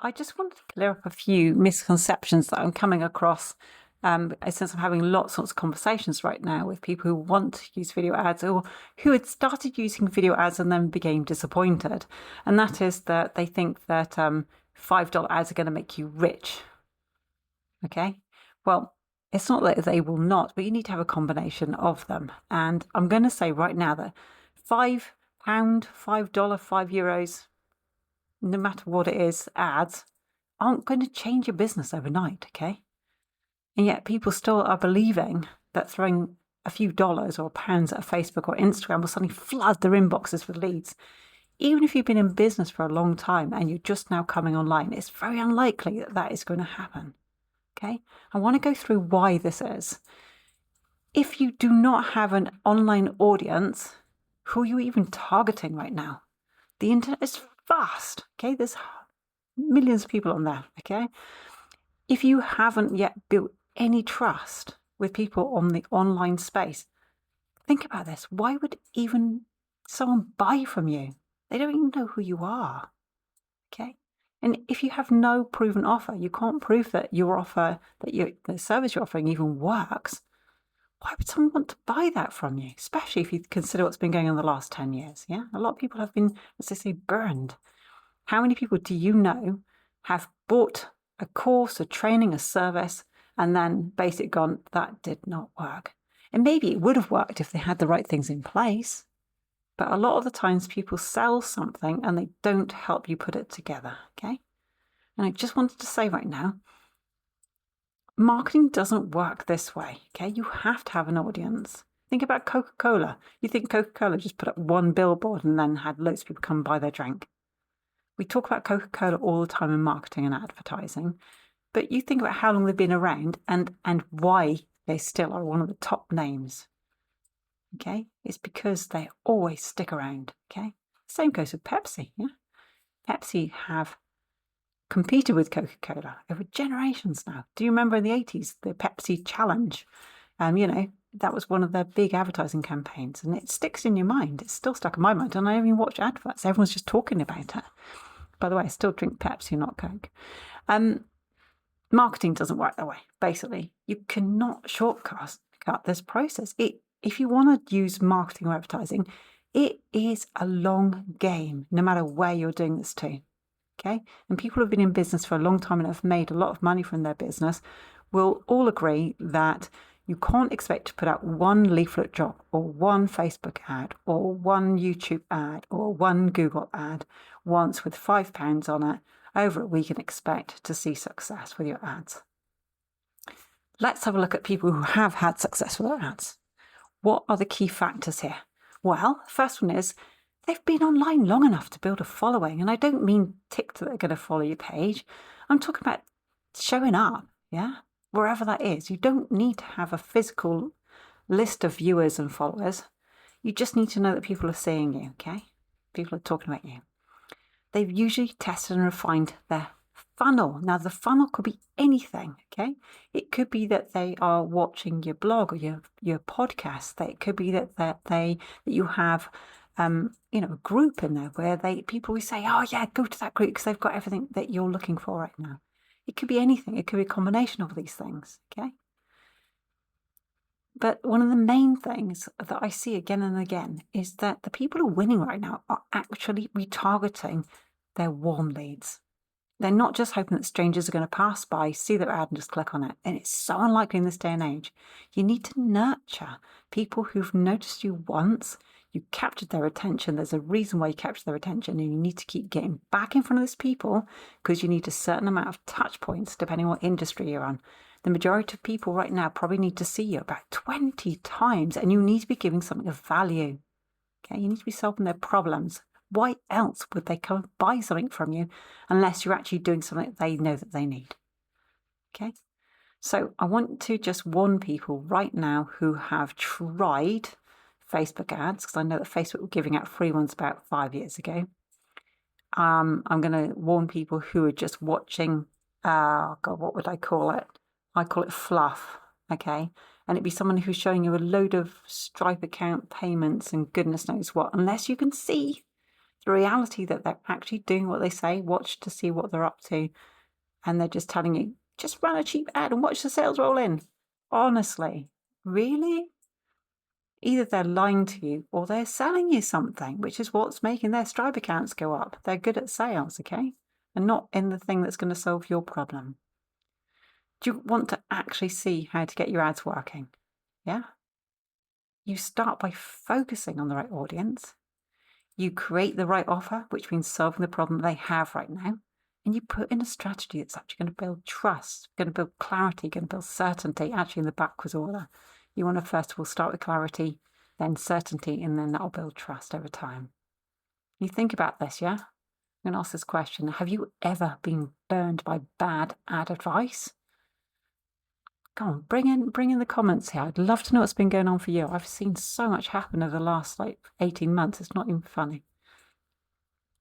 I just wanted to clear up a few misconceptions that I'm coming across since I'm having lots of conversations right now with people who want to use video ads or who had started using video ads and then became disappointed. And that is that they think that $5 ads are going to make you rich. Okay, well, it's not that they will not, but you need to have a combination of them. And I'm going to say right now that £5, $5, €5, no matter what it is, ads aren't going to change your business overnight, okay? And yet people still are believing that throwing a few dollars or pounds at Facebook or Instagram will suddenly flood their inboxes with leads. Even if you've been in business for a long time and you're just now coming online, it's very unlikely that that is going to happen, okay? I want to go through why this is. If you do not have an online audience, who are you even targeting right now? The internet is vast, okay? There's millions of people on there, okay? If you haven't yet built any trust with people on the online space, think about this. Why would even someone buy from you? They don't even know who you are, okay? And if you have no proven offer, you can't prove that your offer, the service you're offering even works. Why would someone want to buy that from you? Especially if you consider what's been going on the last 10 years, yeah? A lot of people have been, as they say, burned. How many people do you know have bought a course, a training, a service, and then basically gone, that did not work? And maybe it would have worked if they had the right things in place. But a lot of the times people sell something and they don't help you put it together, okay? And I just wanted to say right now, marketing doesn't work this way, okay? You have to have an audience. Think about Coca-Cola. You think Coca-Cola just put up one billboard and then had loads of people come buy their drink? We talk about Coca-Cola all the time in marketing and advertising, but you think about how long they've been around and why they still are one of the top names. Okay, it's because they always stick around. Okay, same goes with Pepsi. Yeah, Pepsi have competed with Coca-Cola over generations now. Do you remember in the 80s the Pepsi Challenge? That was one of their big advertising campaigns, and it sticks in your mind. It's still stuck in my mind, and I don't even watch adverts. Everyone's just talking about it. By the way, I still drink Pepsi, not Coke. Marketing doesn't work that way. Basically, you cannot shortcut this process. If you want to use marketing or advertising, it is a long game, no matter where you're doing this to. Okay? And people who have been in business for a long time and have made a lot of money from their business will all agree that you can't expect to put out one leaflet drop or one Facebook ad or one YouTube ad or one Google ad once with £5 on it over a week and expect to see success with your ads. Let's have a look at people who have had success with their ads. What are the key factors here? Well, the first one is they've been online long enough to build a following. And I don't mean tick that they're going to follow your page. I'm talking about showing up, yeah? Wherever that is. You don't need to have a physical list of viewers and followers. You just need to know that people are seeing you, okay? People are talking about you. They've usually tested and refined their funnel. Now, the funnel could be anything, okay? It could be that they are watching your blog or your podcast. It could be that you have a group in there where people will say, oh yeah, go to that group because they've got everything that you're looking for right now. It could be anything. It could be a combination of these things, okay? But one of the main things that I see again and again is that the people who are winning right now are actually retargeting their warm leads. They're not just hoping that strangers are going to pass by, see their ad and just click on it. And it's so unlikely in this day and age. You need to nurture people who've noticed you once, you captured their attention. There's a reason why you captured their attention, and you need to keep getting back in front of these people because you need a certain amount of touch points depending on what industry you're on. The majority of people right now probably need to see you about 20 times, and you need to be giving something of value. Okay, you need to be solving their problems. Why else would they come and buy something from you unless you're actually doing something that they know that they need? Okay, so I want to just warn people right now who have tried Facebook ads, because I know that Facebook were giving out free ones about 5 years ago. I'm going to warn people who are just watching, what would I call it? I call it fluff, okay? And it'd be someone who's showing you a load of Stripe account payments and goodness knows what, unless you can see The reality that they're actually doing what they say, watch to see what they're up to, and they're just telling you, just run a cheap ad and watch the sales roll in. Honestly, really? Either they're lying to you or they're selling you something, which is what's making their Stripe accounts go up. They're good at sales, okay? And not in the thing that's going to solve your problem. Do you want to actually see how to get your ads working? Yeah? You start by focusing on the right audience. You create the right offer, which means solving the problem they have right now. And you put in a strategy that's actually going to build trust, going to build clarity, going to build certainty, actually in the backwards order. You want to first of all start with clarity, then certainty, and then that'll build trust over time. You think about this, yeah? I'm going to ask this question. Have you ever been burned by bad ad advice? Come on, bring in the comments here. I'd love to know what's been going on for you. I've seen so much happen over the last 18 months. It's not even funny.